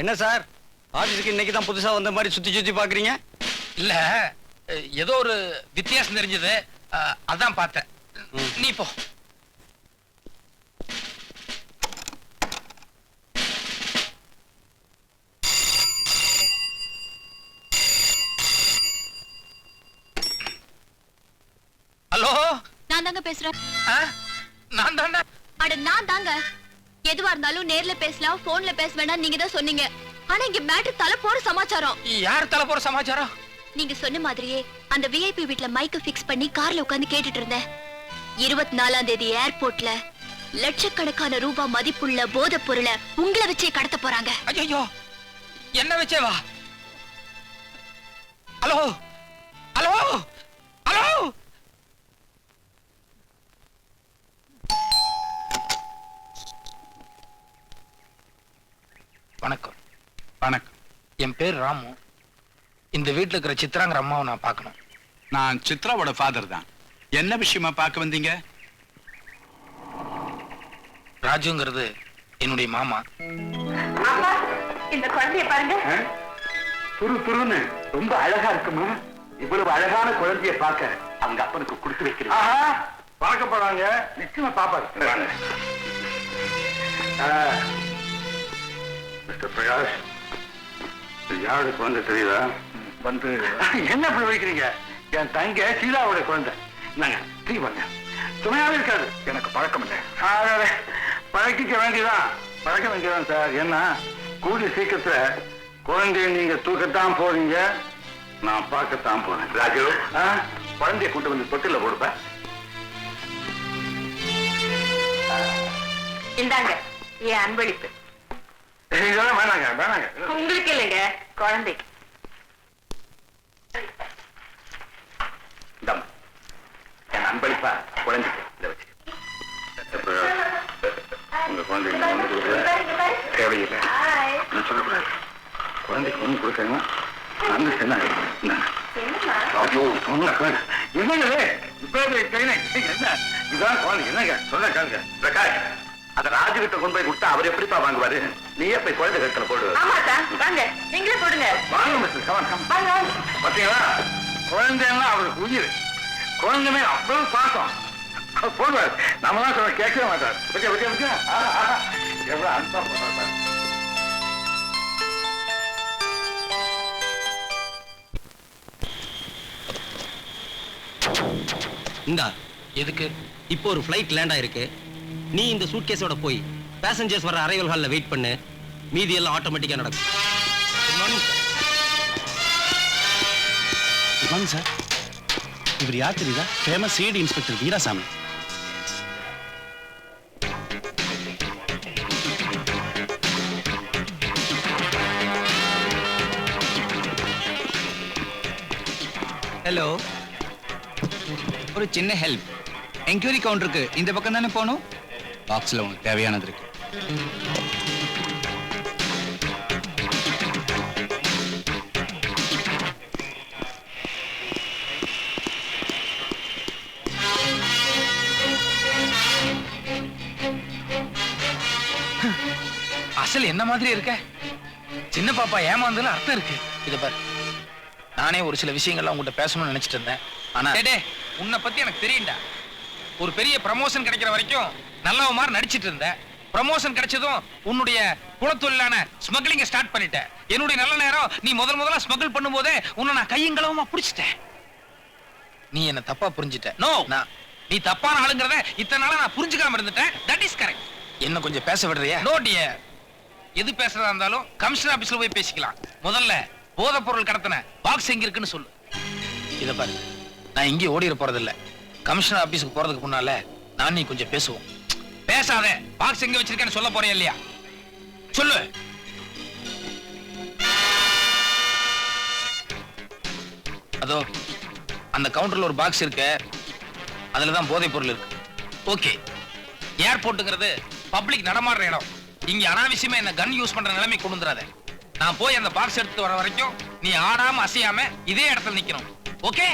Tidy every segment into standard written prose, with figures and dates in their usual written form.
என்ன சார், ஆபீஸுக்கு இன்னைக்கு தான் புதுசா வந்த மாதிரி சுத்தி சுத்தி பாக்குறீங்க? இல்ல, ஏதோ ஒரு வித்தியாசம் தெரிஞ்சது, அதான் பார்த்தேன். நீ போ. ஹலோ, நான் தாங்க பேசுறேன். நான் தாண்டா. அட நான் தாங்க. எதுவா இருந்தாலும் நேர்ல பேசலாம், போன்ல பேச வேண்டாம் நீங்க தான் சொன்னீங்க. ஆனா இங்க மேட்டர் தலை போற சமாச்சாரம். யார் தலை போற சமாச்சாரம்? நீங்க சொன்ன மாதிரியே அந்த விஐபி வீட்ல மைக்க பிக்ஸ் பண்ணி கார்ல உட்கார்ந்து கேட்டுட்டு இருந்தேன். 24ஆம் தேதி ஏர்போர்ட்ல லட்சக்கணக்கான ரூபாய் மதிப்புள்ள போதைப் பொருளை உங்களை வச்சே கடத்த போறாங்க. ஐயோ, என்ன வச்சே வா? Hello hello hello. வணக்கம். வணக்கம். என் பேர் ராமு. இந்த வீட்டுல இருக்கிற சித்ராங்கிற அம்மாவை நான் பார்க்கணும். நான் சித்ராவோட ஃபாதர் தான். என்ன விஷயமா பார்க்க வந்தீங்க? ராஜுங்கிறது என்னுடைய மாமா. இந்த குழந்தைய பாருங்க. துரு துருன்னு ரொம்ப அழகா இருக்குமா? இவ்வளவு அழகான குழந்தைய பார்க்க அவங்க அப்பனுக்கு கொடுத்து வைக்கிறேன். பார்க்கப்படுறாங்க. நிச்சயமா பாப்பாரு. மிஸ்டர் பிரகாஷ், யாருக்கு வந்து தெரியுதா? வந்து என்ன இப்படி வைக்கிறீங்க? என் தங்க சீதாவோட குழந்தை. நாங்க டீ பண்ண துணையாவே இருக்காது. எனக்கு பழக்கம் இல்லை. பழக்கிக்க வேண்டியதான். பழக்க வேண்டியதான் சார். என்ன கூடி சீக்கிரத்துல குழந்தைய நீங்க தூக்கத்தான் போறீங்க, நான் பார்க்கத்தான் போறேன். ராஜு, குழந்தைய கூட்டு வந்து தொட்டில போடுப்ப. இந்தாங்க என் அன்பளிப்பு. இதெல்லாம் வேணாங்க, வேணாங்க. உங்களுக்கு இல்லைங்க, குழந்தைக்கு. இந்தாம்மா, என் அன்பளிப்பா குழந்தைக்கு இதை வச்சு. உங்க குழந்தைங்க ஒண்ணு கொடுக்க தேவையில்லை. நான் சொல்லக்கூடாது. குழந்தைக்கு ஒண்ணு கொடுக்கணும். அந்த என்ன என்னங்க இதுதான் குழந்தை? என்னங்க சொல்ல கேளுங்க. பிரகாஷ், அத ராஜு கிட்ட கொண்டு போய் கொடுத்தா அவர் எப்படிப்பா வாங்குவாரு? நீயே போய் குழந்தை கட்டல போடு. ஆமாட்டா, வாங்க நீங்களே போடுங்க. வாங்க மிஸ்டர், கமான் கமான். பாத்தீங்களா, குழந்தைன்னா அவருக்கு உயிர். குழந்தைமே அவ்வளவு பாசம். போடுவார். நம்ம தான் சொல்ல கேட்கவே மாட்டார். எவ்வளவு அன்பா போடுறாரு. இந்தா, எதுக்கு? இப்போ ஒரு ஃப்ளைட் லேண்ட் ஆயிருக்கு. நீ இந்த சூட்கேஸோட போய் பேசஞ்சர்ஸ் வர அரைவல் ஹால்ல வெயிட் பண்ணு. மீதி எல்லாம் ஆட்டோமேட்டிக்கா நடக்கும். Good morning sir. Good morning sir. இவர் யார் தெரியுதா? Famous CID inspector Veerasamy. Hello, ஒரு சின்ன ஹெல்ப். என்கொயரி கவுண்டருக்கு இந்த பக்கம் தானே போகணும். பாக்ஸ்ல உங்களுக்கு தேவையானது இருக்கு. அசல் என்ன மாதிரி இருக்க? சின்ன பாப்பா ஏமாந்ததுல அர்த்தம் இருக்கு. இத பாரு, நானே ஒரு சில விஷயங்கள்லாம் உங்ககிட்ட பேசணும்னு நினைச்சிட்டு இருந்தேன். ஆனா உன்னை பத்தி எனக்கு தெரியும்டா. ஒரு பெரிய ப்ரமோஷன் கிடைக்கிற வரைக்கும் நல்லவ மாதிரி நடிச்சிட்டு இருந்தேன். ப்ரமோஷன் கிடைச்சதும் உன்னுடைய குலத்தொழிலான ஸ்மக்லிங்க ஸ்டார்ட் பண்ணிட்டேன். என்னுடைய நல்ல நேரம் நீ முதல்ல ஸ்மகிள் பண்ணும்போதே உன்னை நான் கையங்களவுமா பிடிச்சிட்டேன். நீ என்ன தப்பா புரிஞ்சிட்ட. நோ, நீ தப்பான ஆளுங்கிறத இத்தனை நாளா நான் புரிஞ்சுக்காம இருந்துட்டேன். That is correct. என்ன கொஞ்சம் பேச விடுறியா? No dear. எது பேசுறதா இருந்தாலும் கமிஷனர் ஆபீஸ்ல போய் பேசிக்கலாம். முதல்ல போதைப் பொருள் கடத்தின பாக்ஸ் எங்க இருக்குன்னு சொல்லு. இத பாரு, நான் இங்கே ஓடிட போறதில்ல. கமிஷனர் ஆபீஸ்க்கு போறதுக்கு முன்னால நான் நீ கொஞ்சம் பேசுவோம். பேசாத. பாக்ஸ் எங்க வச்சிருக்கேன்னு சொல்ல போறேன் இல்லையா? சொல்லு. அதோ அந்த கவுண்டர்ல ஒரு பாக்ஸ் இருக்கு. அதுலதான் போதைப் பொருள் இருக்கு. ஓகே, ஏர்போர்ட்டுங்கிறது பப்ளிக் நடமாடுற இடம். இங்க அனாவசியமா என்ன கன் யூஸ் பண்ற நிலைமை கொண்டு வந்துடாத. நான் போய் அந்த பாக்ஸ் எடுத்து வர வரைக்கும் நீ ஆடாம அசையாம இதே இடத்துல நிக்கணும். ஓகே?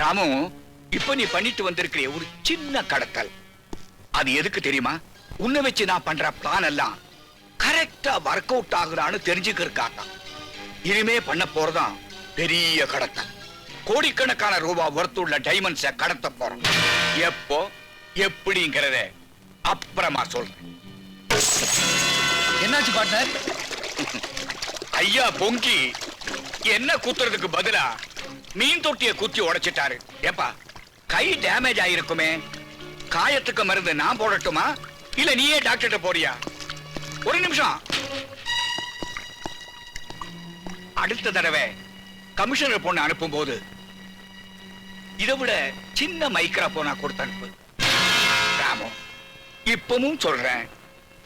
ராமு, இப்ப நீ பண்ணிட்டு வந்திருக்கிற ஒரு சின்ன கடத்தல், அது எதுக்கு தெரியுமா? உன்னை வச்சு நான் பண்ற பிளான் எல்லாம் கரெக்டா ஒர்க் அவுட் ஆகுறான்னு தெரிஞ்சுக்கிறதுக்காக. இனிமே பண்ண போறதான் பெரிய கடத்தல். கோடிக்கணக்கான ரூபாய் ஒர்த்துள்ள டைமண்ட்ஸ கடத்த போறோம். எப்போ எப்படிங்கறத அப்புறமா சொல்றேன். என்னாச்சு பார்ட்னர்? ஐயா பொங்கி என்ன குத்துறதுக்கு பதிலா மீன் தொட்டிய குத்தி உடைச்சிட்டாரு. ஏப்பா, கை டேமேஜ் ஆயிருக்குமே, காயத்துக்கு மருந்து நான் போடட்டுமா இல்ல நீயே டாக்டர்கிட்ட போறியா? ஒரு நிமிஷம். அடுத்த தடவை கமிஷனர் பொண்ணு அனுப்பும் போது இதை விட சின்ன மைக்ரா போனா கொடுத்து அனுப்பு. ராமு, இப்பவும் சொல்றேன்,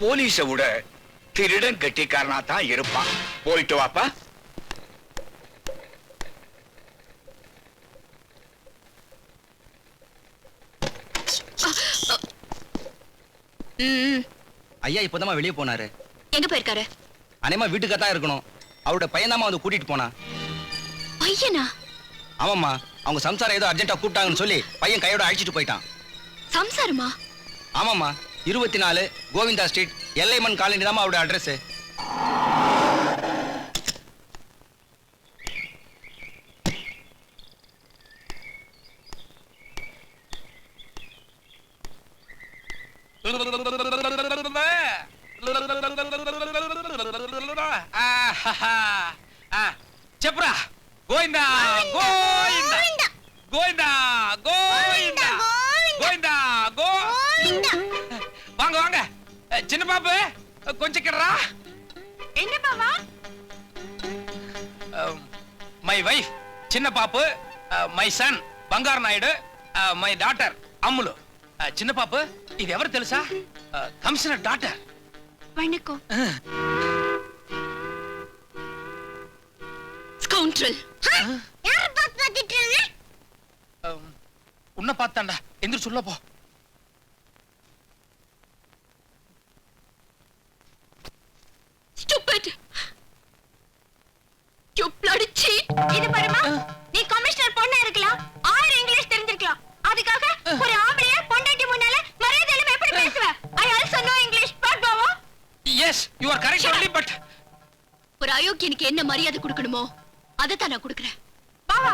போலீஸை விட திருடன் கெட்டிக்காரனா தான் இருப்பான். போயிட்டு வாப்பா. ஐயா இப்போதான் வெளியே போனாரு. எங்க போயிருக்காரு? அனேமா வீட்டுக்கு தான் இருக்கணும். அவரோட பையன் வந்து கூட்டிட்டு போனா. பையனா? ஆமாம்மா, அவங்க சம்சாரம் ஏதோ அர்ஜென்ட்டா கூப்பிட்டாங்கன்னு சொல்லி பையன் கையோட அழைச்சிட்டு போயிட்டான். சம்சாரமா? ஆமாம்மா, 24 கோவிந்தா ஸ்ட்ரீட், எல்லைமன் காலனி தான் அவரோட அட்ரஸ். செப்ரா, கோவிந்தா கோவிந்தா கோவிந்தா கோவிந்தா கோவிந்தா கோவிந்தா. வாங்க வாங்க சின்ன பாப்பு, கொஞ்சம் கிடறா. என்ன பாவா? மை வைஃப் சின்ன பாப்பு, my son Bhangarh Naidu, my daughter Ammulu. சின்ன பாப்பு, இது எவர் తెలుసా? Commissioner daughter. வணக்கம். ஸ்கவுண்ட்ரல். யார் பாத்துட்டு இருக்க? உன்னை பார்த்தாண்டா. எந்திர சொல்ல போ. Stupid. You bloody cheat. இது பாருமா, நீ கமிஷனர் பொண்ணா இருக்கலாம், 6 இங்கிலீஷ் தெரிஞ்சிருக்கலாம். அதுக்காக ஒரு ஆம்பளைய பொண்டாட்டி முன்னால மரியாதை இல்லாம எப்படி பேசுவ? I also know English, but Bava. Yes, you are correct only, but ஒரு அயோக்கியனுக்கு என்ன மரியாதை கொடுக்கணுமோ அதை தான் நான் கொடுக்கிறேன். பாவா,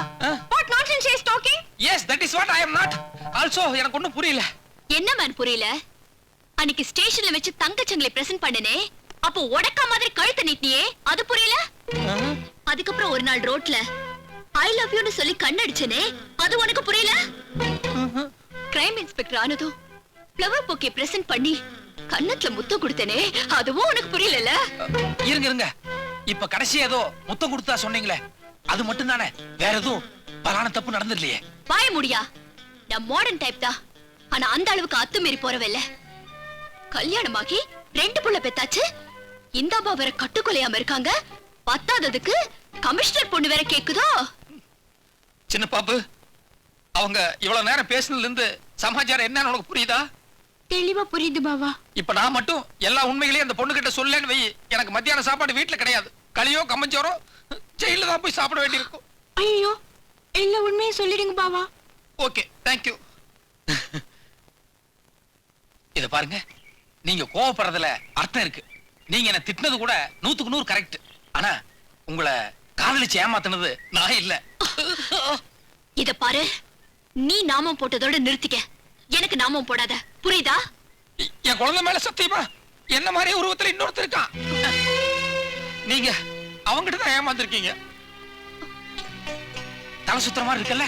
what nonsense she is talking? yes, that is what I am not. Also, எனக்கு ஒண்ணும் புரியல. என்ன மேன் புரியல? அன்னைக்கு ஸ்டேஷன்ல வச்சு தங்கச்சங்களை பிரசன்ட் பண்ணனே, அப்போ உடக்க மாதிரி கழுத்தை நீட்டியே, அது புரியல? அதுக்கப்புறம் ஒரு நாள் ரோட்ல ஐ லவ் யூ னு சொல்லி கண்ணடிச்சனே, அது உனக்கு புரியல? கிரைம் இன்ஸ்பெக்டர் ஆனதும் ஃப்ளவர் பொக்கே பிரசன்ட் பண்ணி கண்ணத்துல முத்தம் கொடுத்தனே, அதுவும் உனக்கு புரியல? இருங்க இருங்க, இப்ப கடைசி ஏதோ முத்தம் கொடுத்தா சொன்னீங்களே, அது மட்டும் தானே, வேற எதுவும் பலான தப்பு நடந்துடலையே? வாய முடியா, நான் மாடர்ன் டைப் தான், ஆனா அந்த அளவுக்கு அத்துமீறி போறவல்ல. கல்யாணமாகி 2 புள்ள பெத்தாச்சு, இந்த அம்மா வேற கட்டுக்கொலையாம இருக்காங்க, பத்தாததுக்கு கமிஷனர் பொண்ணு வேற கேக்குதோ? சின்ன பாப்பு, அவங்க இவ்வளவு நேரம் பேசுனதுல இருந்து சமாச்சாரம் என்னன்னு உனக்கு புரியுதா? தெளிவா புரியுது பாவா. இப்ப நான் மட்டும் எல்லா உண்மைகளையும் அந்த பொண்ணு கிட்ட சொல்லலன்னு வை, எனக்கு மத்தியான சாப்பாடு வீட்டுல கிடையாது. களியோ கம்மஞ்சோரோ ஜெயில தான் போய் சாப்பிட வேண்டியிருக்கும். ஐயோ, எல்லா உண்மையும் சொல்லிடுங்க பாவா. Okay, thank you. இத பாருங்க, நீங்க கோவப்படுறதுல அர்த்தம் இருக்கு. நீங்க என்ன திட்டினது கூட 100க்கு 100 கரெக்ட். ஆனா உங்களை காதலிச்சு ஏமாத்தினது நான் இல்ல. இத பாரு, நீ நாமம் போட்டதோட நிறுத்திக்க, எனக்கு நாமம் போடாத, புரியுதா? என் குழந்தை மேல சத்தியமா என்ன மாதிரி உருவத்துல இன்னொருத்தர் இருக்கான். நீங்க அவங்கிட்ட தான் ஏமாந்துருக்கீங்க. தலை சுத்துற மாதிரி இருக்குல்ல?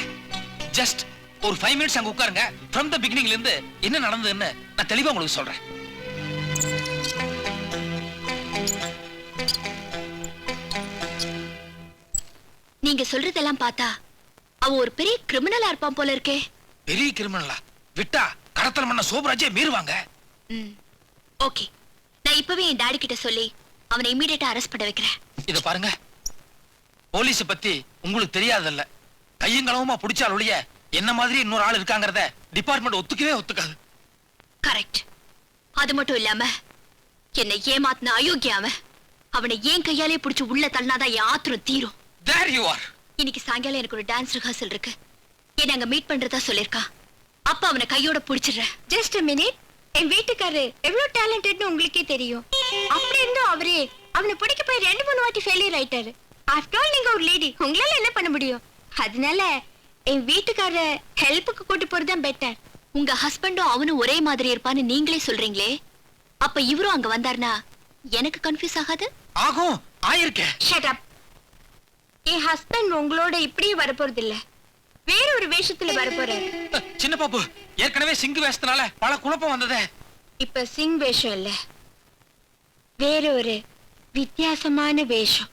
ஜஸ்ட் ஒரு 5 மினிட்ஸ் அங்க உட்காருங்க. ஃப்ரம் த பிகினிங்ல இருந்து என்ன நடந்ததுன்னு நான் தெளிவா உங்களுக்கு சொல்றேன். நீங்க சொல்றதெல்லாம் பார்த்தா அவ ஒரு பெரிய கிரிமினலா இருப்பான் போல இருக்கே. பெரிய கிரிமினலா? விட்டா கடத்தல் பண்ண சோபராஜே மீறுவாங்க. ஓகே, நான் இப்பவே என் டாடி கிட்ட சொல்லி அவனை இமிடியேட்டா அரெஸ்ட் பண்ண வைக்கிறேன். இத பாருங்க, போலீஸ் பத்தி உங்களுக்கு தெரியாதல்ல, கையங்களவுமா புடிச்சால் ஒழிய என்ன மாதிரி இன்னொரு ஆள் இருக்காங்கறத டிபார்ட்மெண்ட் ஒத்துக்கவே ஒத்துக்காது. கரெக்ட். அது மட்டும் இல்லாம என்னை ஏமாத்தின அயோக்கிய அவனை ஏன் கையாலே புடிச்சு உள்ள தள்ளினாதான் என் ஆத்திரம் தீரும். There you are. இன்னைக்கு சாயங்காலம் எனக்கு ஒரு டான்ஸ் ரிஹர்சல் இருக்கு. என்ன அங்க மீட் பண்றதா சொல்லிருக்கா. அப்ப அவனை கையோட புடிச்சிடுறேன். Just minute. என் வீட்டுக்காரரு எவ்வளவு டேலண்டட்னு உங்களுக்கே தெரியும். அப்படி இருந்தும் அவரே அவனை பிடிக்க போய் 2-3 வாட்டி ஃபெயிலியர் ஆயிட்டாரு. ஆஃப்டர் ஆல் நீங்க ஒரு லேடி, உங்களால என்ன பண்ண முடியும்? அதனால என் வீட்டுக்காரர ஹெல்ப்புக்கு கூட்டி போறதுதான் பெட்டர். உங்க ஹஸ்பண்டும் அவனும் ஒரே மாதிரி இருப்பான்னு நீங்களே சொல்றீங்களே, அப்ப இவரும் அங்க வந்தாருனா எனக்கு கன்ஃபியூஸ் ஆகாது? ஆகும், ஆயிருக்க. Shut up. என் ஹஸ்பண்ட் உங்களோட இப்படியே வரப்போறது இல்ல, வேற ஒரு வேஷத்துல வரப்போறாரு. சின்ன பாப்பு, ஏற்கனவே சிங்கு வேஷத்தினால பல குழப்பம் வந்ததே. இப்ப சிங் வேஷம் இல்ல, வேற ஒரு வித்தியாசமான வேஷம்.